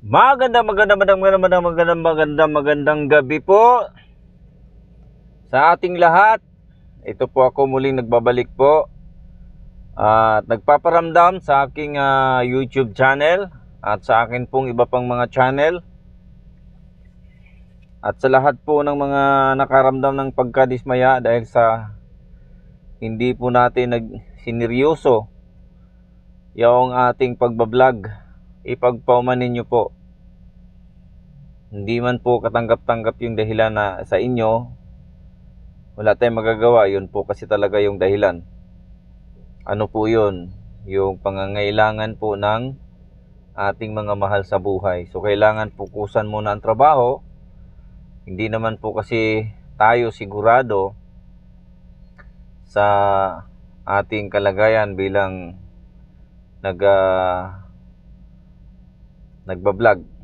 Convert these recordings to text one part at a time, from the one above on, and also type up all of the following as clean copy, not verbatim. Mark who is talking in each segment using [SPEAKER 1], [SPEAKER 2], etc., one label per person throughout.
[SPEAKER 1] Magandang gabi po sa ating lahat. Ito po ako muling nagbabalik po at nagpaparamdam sa aking YouTube channel at sa akin pong iba pang mga channel at sa lahat po ng mga nakaramdam ng pagkadismaya dahil sa hindi po natin nagsineryoso yung ating pagbablog. Ipagpauman ninyo po. Hindi man po katanggap-tanggap yung dahilan na sa inyo, wala tayong magagawa. Yun po kasi talaga yung dahilan. Ano po yun? Yung pangangailangan po ng ating mga mahal sa buhay. So kailangan pukusan muna ang trabaho. Hindi naman po kasi tayo sigurado sa ating kalagayan bilang nagbablog.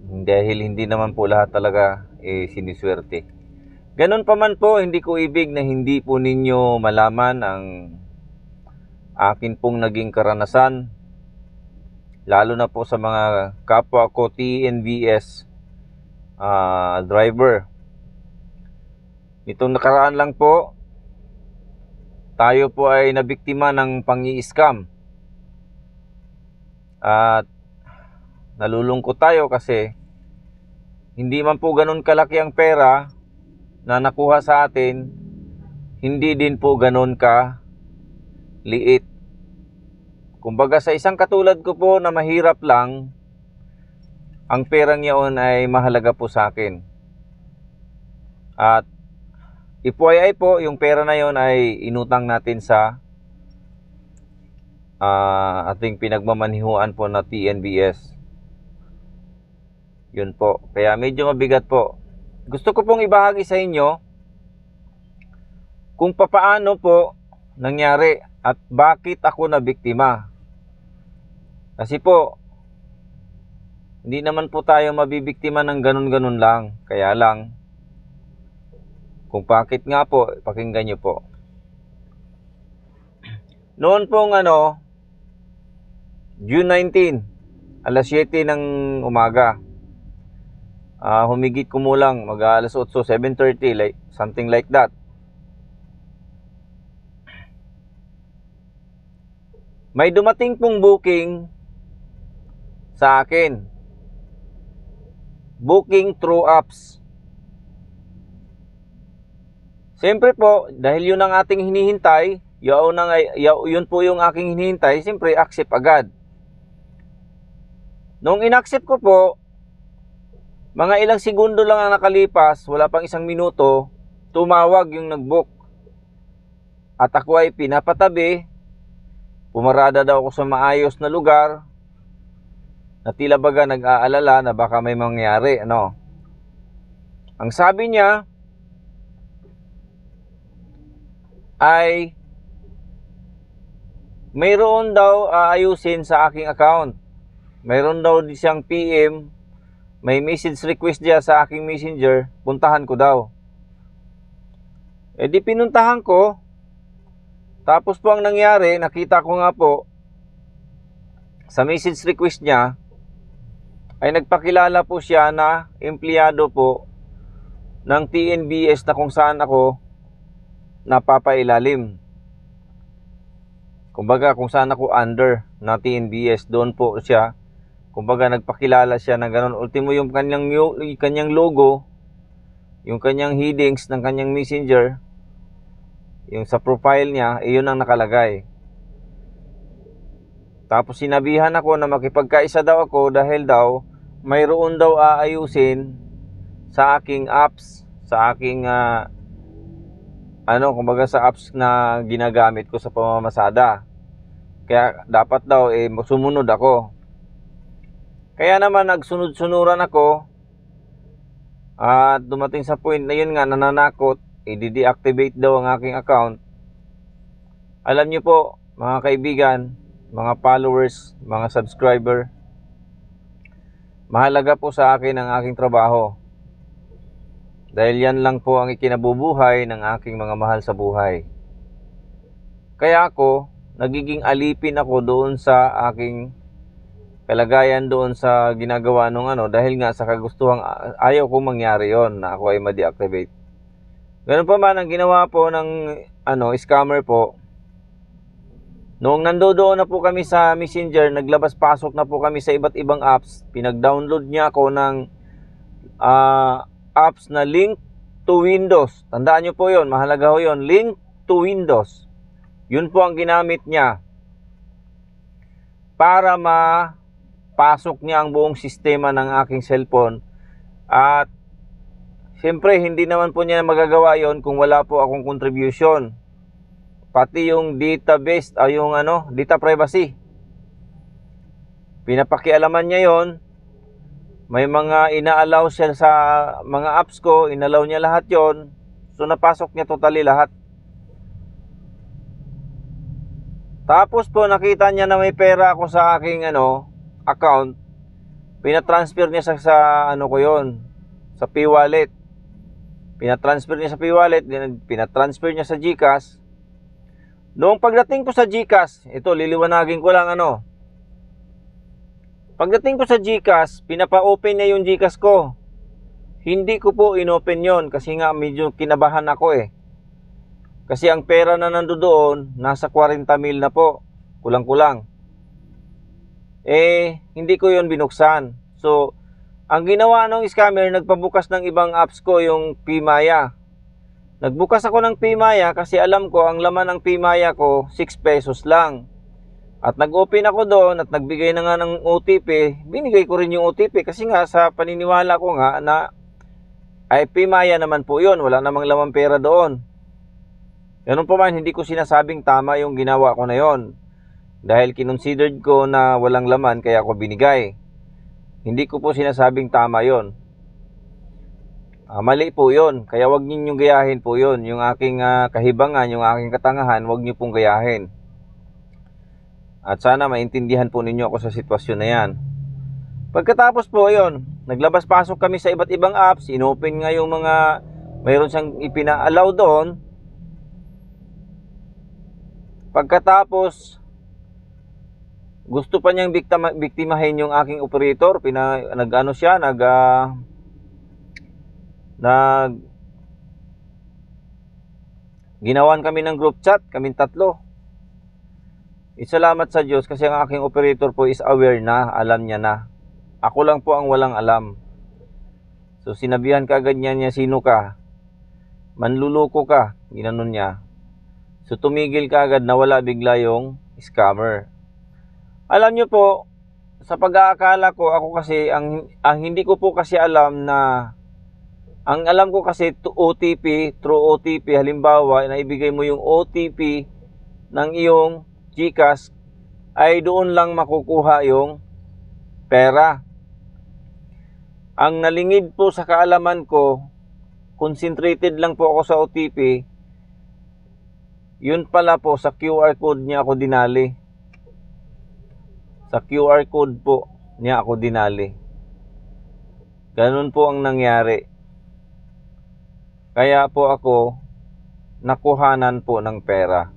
[SPEAKER 1] Dahil hindi naman po lahat talaga siniswerte. Ganun pa man po, hindi ko ibig na hindi po ninyo malaman ang akin pong naging karanasan, lalo na po sa mga kapwa ko TNVS driver. Itong nakaraan lang po, tayo po ay nabiktima ng pangi-scam. At nalulungkot tayo kasi hindi man po ganun kalaki ang pera na nakuha sa atin, hindi din po ganun ka liit. Kumbaga sa isang katulad ko po na mahirap lang, ang perang yaon ay mahalaga po sa akin. At ipuay po, yung pera na yon ay inutang natin sa ating pinagmamanihuan po na TNBS. Yun po. Kaya medyo mabigat po. Gusto ko pong ibahagi sa inyo kung papaano po nangyari at bakit ako nabiktima. Kasi po, hindi naman po tayo mabibiktima ng ganun-ganun lang. Kaya lang, kung bakit nga po, pakinggan nyo po. Noon pong June 19, alas 7 ng umaga. Humigit kumulang mag-alas 8, 7:30, like something like that. May dumating pong booking sa akin. Booking through apps. Siyempre po, dahil yun ang ating hinihintay, yun po yung aking hinihintay, siyempre accept agad. Nung inaccept ko po, mga ilang segundo lang ang nakalipas, wala pang 1 minuto, tumawag yung nag-book. At ako ay pinapatabi, pumarada daw ako sa maayos na lugar, na tila baga nag-aalala na baka may mangyari, Ang sabi niya ay mayroon daw aayusin sa aking account. Mayroon daw siyang PM, may message request diya sa aking messenger, puntahan ko daw. Di pinuntahan ko. Tapos po ang nangyari, nakita ko nga po sa message request niya ay nagpakilala po siya na empleyado po ng TNBS na kung saan ako napapailalim. Kumbaga kung saan ako under na TNBS, doon po siya. Kumbaga nagpakilala siya ng ganun. Ultimo yung kanyang logo, yung kanyang headings ng kanyang messenger, yung sa profile niya, yun ang nakalagay. Tapos sinabihan ako na makipagkaisa daw ako dahil daw mayroon daw aayusin sa aking apps, sa aking kumbaga sa apps na ginagamit ko sa pamamasada. Kaya dapat daw sumunod ako. Kaya naman nagsunod-sunuran ako at dumating sa point na yun nga, nananakot, i-deactivate daw ang aking account. Alam niyo po, mga kaibigan, mga followers, mga subscriber, mahalaga po sa akin ang aking trabaho. Dahil yan lang po ang ikinabubuhay ng aking mga mahal sa buhay. Kaya ako, nagiging alipin ako doon sa aking kalagayan doon sa ginagawa nung dahil nga sa kagustuhang ayaw kong mangyari yon na ako ay ma-deactivate. Ganun pa man ang ginawa po ng scammer po. Noong nandoon na po kami sa Messenger, naglabas-pasok na po kami sa iba't ibang apps. Pinag-download niya ako ng apps na link to Windows. Tandaan nyo po yon, mahalaga ho yon, link to Windows. Yun po ang ginamit niya para mapasok niya ang buong sistema ng aking cellphone. At siyempre hindi naman po niya magagawa yon kung wala po akong contribution. Pati yung database ay yung data privacy, pinapakialaman niya yon. May mga ina-allow siya sa mga apps ko, inalaw niya lahat yon. So napasok niya totally lahat. Tapos po nakita niya na may pera ako sa aking account. Pinatransfer niya sa ko yon, sa P-Wallet. Pinatransfer niya sa P-Wallet, pinatransfer niya sa GCash. Noong pagdating ko sa GCash, ito liliwanagin ko lang Pagdating ko sa GCash, pinapa-open niya yung GCash ko. Hindi ko po inopen yon kasi nga medyo kinabahan ako Kasi ang pera na nandoon, nasa 40 mil na po. Kulang-kulang. Hindi ko yon binuksan. So, ang ginawa ng scammer, nagpabukas ng ibang apps ko, yung PMaya. Nagbukas ako ng PMaya kasi alam ko ang laman ng PMaya ko 6 pesos lang. At nag-open ako doon at nagbigay na nga ng OTP. Binigay ko rin yung OTP kasi nga sa paniniwala ko nga na ay PMaya naman po yun. Wala namang lamang pera doon. Ganun pa man, hindi ko sinasabing tama yung ginawa ko na yon. Dahil kinonsidered ko na walang laman kaya ako binigay. Hindi ko po sinasabing tama yon. Mali po yun. Kaya wag ninyong gayahin po yun. Yung aking kahibangan, yung aking katangahan, wag niyo pong gayahin. At sana maintindihan po ninyo ako sa sitwasyon na yan. Pagkatapos po yun, naglabas-pasok kami sa iba't ibang apps. Inopen nga yung mga mayroon siyang ipina-allow doon. Pagkatapos, gusto pa niyang biktimahin yung aking operator. Ginawan kami ng group chat, kaming tatlo. Salamat sa Diyos kasi ang aking operator po is aware na, alam niya na. Ako lang po ang walang alam. So sinabihan kaagad niya, sino ka? Manluloko ka, ginanon niya. So tumigil kaagad, nawala bigla yung scammer. Alam niyo po, sa pag-aakala ko, ako kasi, ang hindi ko po kasi alam na, ang alam ko kasi OTP, through OTP, halimbawa, naibigay mo yung OTP ng iyong GCash, ay doon lang makukuha yung pera. Ang nalingid po sa kaalaman ko, concentrated lang po ako sa OTP, yun pala po, sa QR code niya ako dinali. Sa QR code po niya ako dinali. Ganun po ang nangyari. Kaya po ako nakuhanan po ng pera.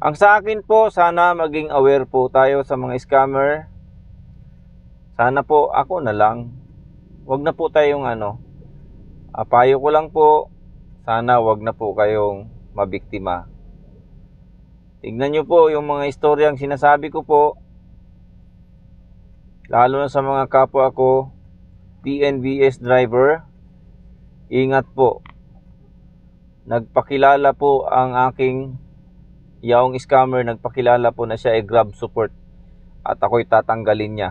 [SPEAKER 1] Ang sa akin po, sana maging aware po tayo sa mga scammer. Sana po ako na lang. Wag na po tayong payo ko lang po, sana wag na po kayong mabiktima. Tignan nyo po yung mga istoryang sinasabi ko po. Lalo na sa mga kapwa ko, PNBS driver. Ingat po. Nagpakilala po ang aking yaong scammer, nagpakilala po na siya ay Grab support at ako'y tatanggalin niya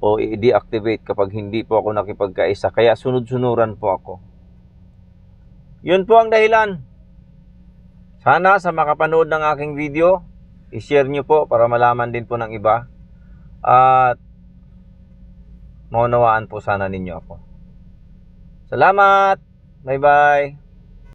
[SPEAKER 1] o i-deactivate kapag hindi po ako nakipagkaisa. Kaya sunod-sunuran po ako. Yun po ang dahilan. Sana sa makapanood ng aking video, i-share nyo po para malaman din po ng iba at maunawaan po sana ninyo ako. Salamat! Bye-bye!